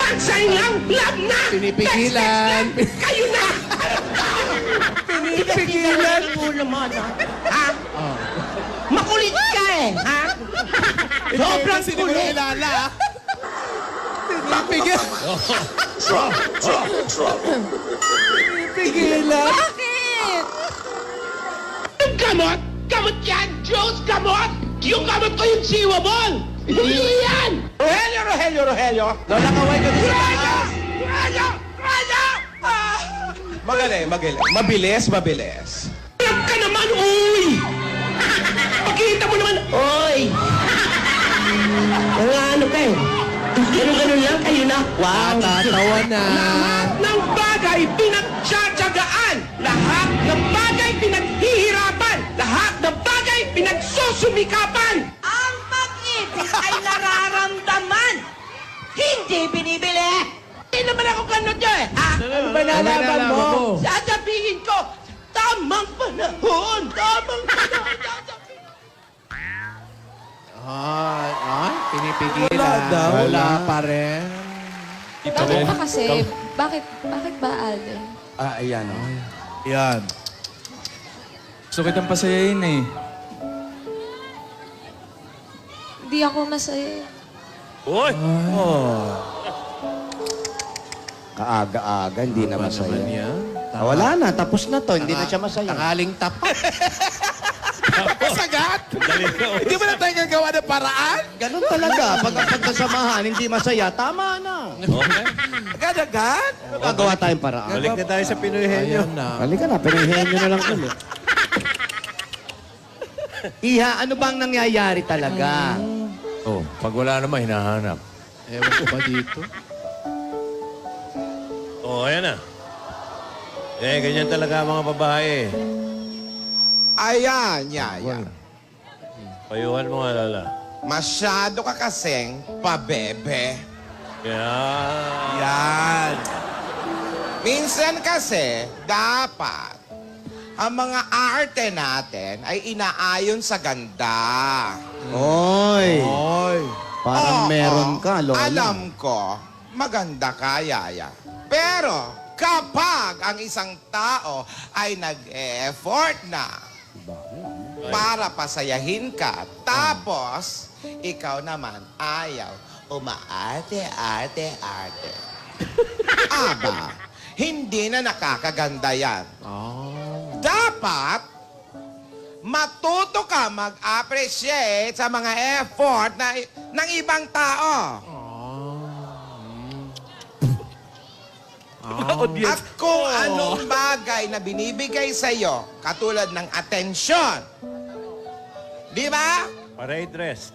Pansain lang, love na! Pinipigilan. Kayo na! Pinipigilan. mo naman, ha? Makulit ka eh, ha? Sobrang Hindi mo na kulit. kilala. Pinipigilan. Pinipigilan. Bakit? Yung gamot? Gamot yan! Diyos, gamot! Yung gamot ko yung chewable! Hindi yan! Rogelio! Lola, kaway ka dito. Rogelio! Magaling. Mabilis. Alam ka naman, uy! Pagkita mo naman, uy! Mga ano kayo? Ganun lang kayo na. Wow! Tatawa na. Lahat ng bagay pinagtsatsagaan! Lahat ng bagay pinaghihirapan! Lahat ng bagay pinagsusumikapan! Ang pag-ibig ay nararamdaman, hindi binibili. Hindi naman ako ganun nyo eh! Ano ba nalaman mo? Sasabihin ko, tamang panahon! Tamang panahon! Pinipigilan. Wala daw. Wala pa rin. Bakit ba kasi? Bakit ba, Alden? Ayan o. Yan. Gusto kitang pasayain eh. Hindi ako masaya. Kaaga-aga, hindi na Naman masaya. yan. Wala na, tapos na to. Hindi na siya masaya. Tangaling tapat. Sagat? Hindi mo na tayo gagawa ng paraan? Ganun talaga. Pag ang pagkasamahan, hindi masaya, tama na. Agad-agad? Gagawa tayong paraan. Balik na tayo sa Pinoy Henyo. Ayan na. Halika na, pinahihin nyo na lang ulit. Iha, ano bang nangyayari talaga? Oh, pag wala naman, hinahanap. Ewan ko ba dito? Oh, ayan na. Ganyan talaga ang mga babae. Ayan, Yaya. Payuhan mo nga, Lala. Masyado ka kasing pabebe. Yan. Yan. Minsan kasi, dapat ang mga arte natin ay inaayon sa ganda. Oy, parang Oo, meron ka, Lola. Alam ko, maganda ka, Yaya. Pero, kapag ang isang tao ay nag-effort na para pasayahin ka, tapos, ikaw naman ayaw, umaarte. Aba, hindi na nakakaganda yan. Dapat, matuto ka mag-appreciate sa mga effort ng ibang tao. At kung anong bagay na binibigay sa iyo, katulad ng atensyon. Di ba? Parade dress.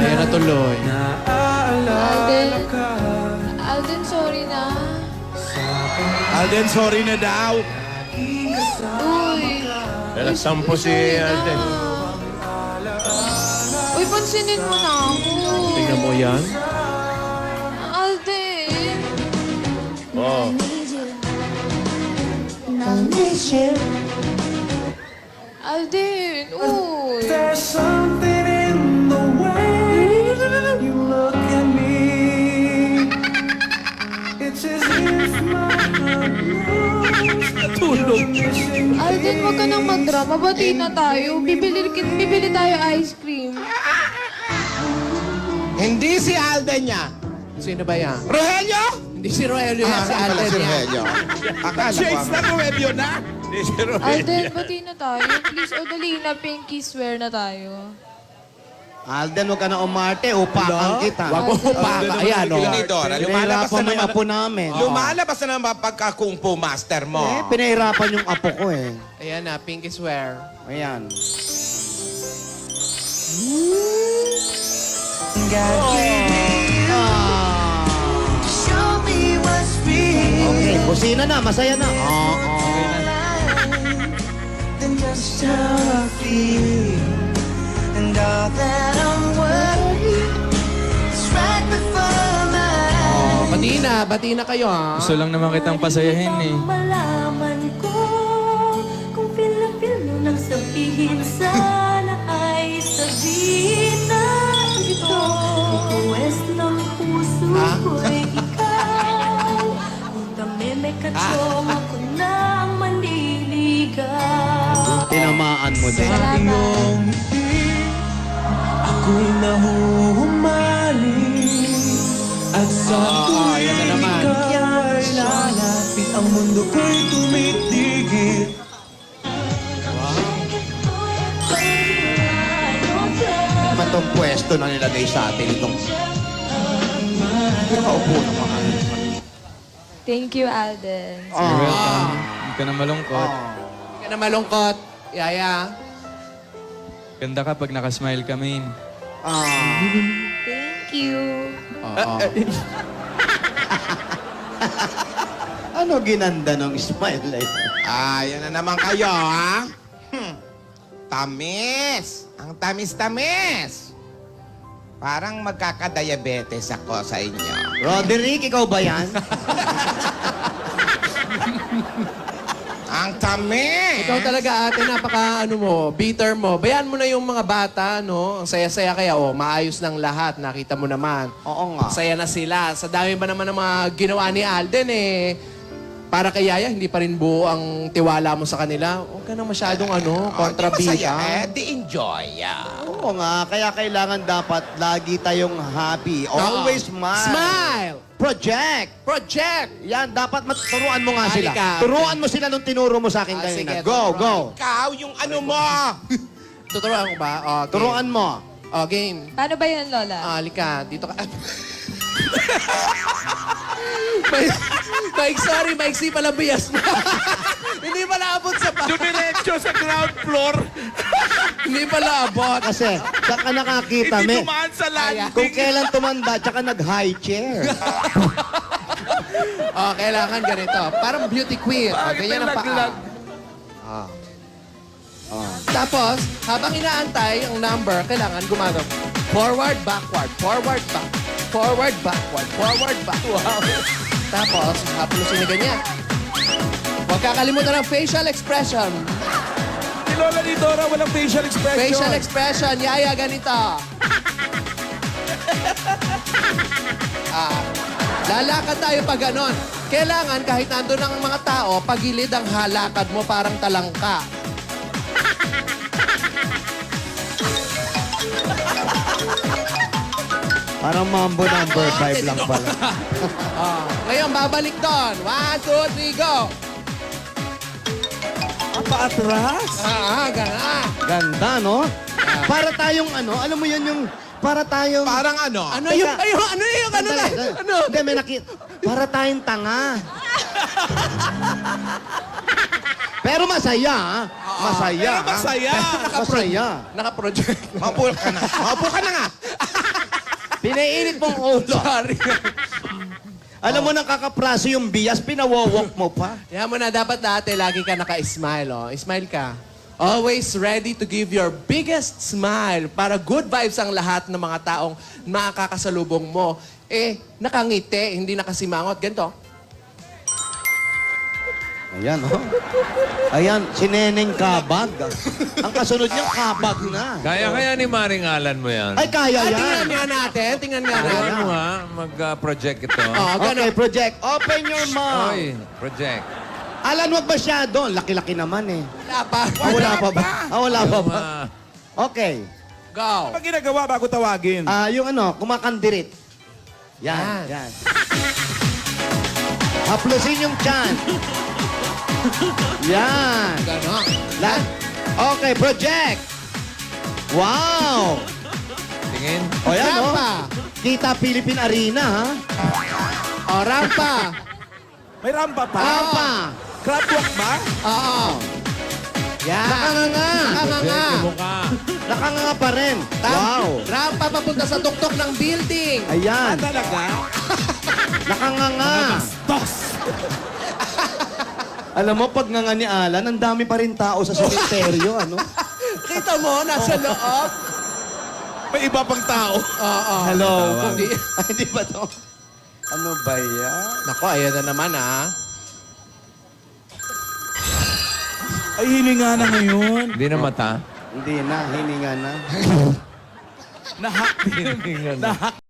Ayan na tuloy. Alden, sorry na. Alden, sorry na daw. Uy. Sampo si Alden. Uy, pansinin mo na ako. Tingnan mo yan. Alden. Oh. Alden, uy. There's something in the way you look at me. It's as if my heart knows you're missing Alden, wag ka nang magdrama. Bati na tayo. Bibili tayo ice cream. Hindi si Alden yan. Sino ba yan? Rogelio? Hindi si Roelio yan. Si Alden si yan. Rogelio. Akala ko Shades na Nuebio na. Alden, bati na tayo. Please, o dali na, Pinky. Swear na tayo. Alden, huwag ka na umarte. Upakan kita. Wag mo pa. Ayan, o. Tinidora, lumalabas Pinahirapan mo na yung naman. apo namin. Lumalabas na naman pagka-kung fu master mo. Pinahirapan yung apo ko eh. Ayan na, Pinky swear. Ayan. Show me what's real. Okay, kusina na. Masaya na. Than just how I feel. And all that I'm worth is right before my Bati na kayo, ha? Gusto lang naman kitang pasayahin eh. malaman ko sabihin sana ay sabihin na ito. Request ng puso ko'y ikaw. Kung kami may katsong ako na ang manliligaw. Tinamaan mo din. Salamat. Ako'y nahuhumali at sa yan na naman. ika'y lalapit ang mundo ko'y tumitigil. Naman tong pwesto na nilagay sa atin itong... Nakaupo ng mga... Thank you, Alden. Hindi ka na malungkot. Hindi ka na malungkot. Yaya. Ganda ka pag nakasmile kami. Thank you. Oo. Ano ginanda ng smile na ito? Yan na naman kayo, ha? Tamis! Ang tamis-tamis! Parang magkakadiabetes ako sa inyo. Roderick, ikaw ba yan? Ang tamis! Ikaw talaga ate, napaka bitter mo. Bayan mo na yung mga bata, no? Ang saya-saya kaya, maayos ng lahat. Nakita mo naman. Oo nga. Saya na sila. Sa dami ba naman ng mga ginawa ni Alden, para kay Yaya, hindi pa rin buo ang tiwala mo sa kanila. Huwag ka na masyadong Di kontrabida. masaya, di enjoy. Oo nga, kaya kailangan dapat lagi tayong happy. Always smile. Smile! Project! Project! Yan, dapat turuan mo nga sila. Halika. Turuan mo sila nung tinuro mo sa akin Ah, kanina. sige, Go, turuan. go. Ikaw, yung ano mo! Tuturuan ko ba? Okay. Turuan mo. Game. Paano ba yun, Lola? Halika, dito ka. Sorry, maiksi pala bias mo. Hindi pala abot sa pa. Dumiretso sa ground floor. Hindi pala abot. Kasi, saan ka nakakita, Hindi me? tumaan sa landing. Kung kailan tumanda, tsaka nag-high chair. Kailangan ganito. Parang beauty queen. Ganyan ang paa. Tapos, habang inaantay ang number, kailangan gumagawa. Forward, backward, forward, back. Forward, backward, forward, backward. Tapos, hapulusin na ganyan. Huwag kakalimutan ng facial expression. Si Lola ni Dora walang facial expression. Facial expression. Yaya, ganito. Lalakad tayo pag ganon. Kailangan, kahit nandun ang mga tao, pagilid ang halakad mo parang talangka. Parang mambo number 5 lang pala. Ngayon, babalik doon. 1, 2, 3, go! Paatras? Gana. Ganda, no? Para tayong alam mo yun yung... Para tayong... Parang ano? Ano yung, ano yung, ano na? Ano? Hindi, may para tayong tanga. Pero masaya, ha? Masaya, Pero masaya. Masaya. Naka-project. Maupo ka na. Maupo ka na nga. Pinainit mong ulo. Sorry. Alam mo, nang kakapraso yung bias, pinawawak mo pa. Yan mo na, dapat dati lagi ka naka-smile, Smile ka. Always ready to give your biggest smile para good vibes ang lahat ng mga taong makakasalubong mo. Nakangiti, hindi nakasimangot. Ganito. Ayan, oh. Ayan, si Neneng Kabag. Ang kasunod niya, Kabag na. Kaya ni Maring Alan mo yan. Ay, kaya Tingnan yan. nga natin, tingnan nga natin. Ano nga, mag-project ito. Okay, project. Open your mouth. Oy, project. Alan, wag masyado. Laki-laki naman eh. Wala pa. Wala pa ba? Wala pa ba? Ah, Okay. Go. Ano ginagawa bago tawagin? Yung kumakandirit. Yan, Yan. yan. Haplusin yung chan. Yan. Ganon. Okay, project. Wow. tingin. O yan, oh. Rampa. Kita Philippine Arena, ha? Rampa. May rampa pa? Rampa. Crab walk ba? Oo. Yan. Nakanganga. Nakanganga. Mukha. Nakanganga pa rin. Wow. Rampa papunta sa tuktok ng building. Ayan. Talaga? Nakanganga. Tos! Alam mo, pag nga ni Alan, ang dami pa rin tao sa sementeryo, ano? Kita mo, nasa loob. May iba pang tao. Oo. Hello. Hindi. Ay, di ba to? Ano ba yan? Nako, ayan na naman, Ay, hininga na ngayon. Hindi na mata. Hindi na, hininga na. Nahak din. Nahak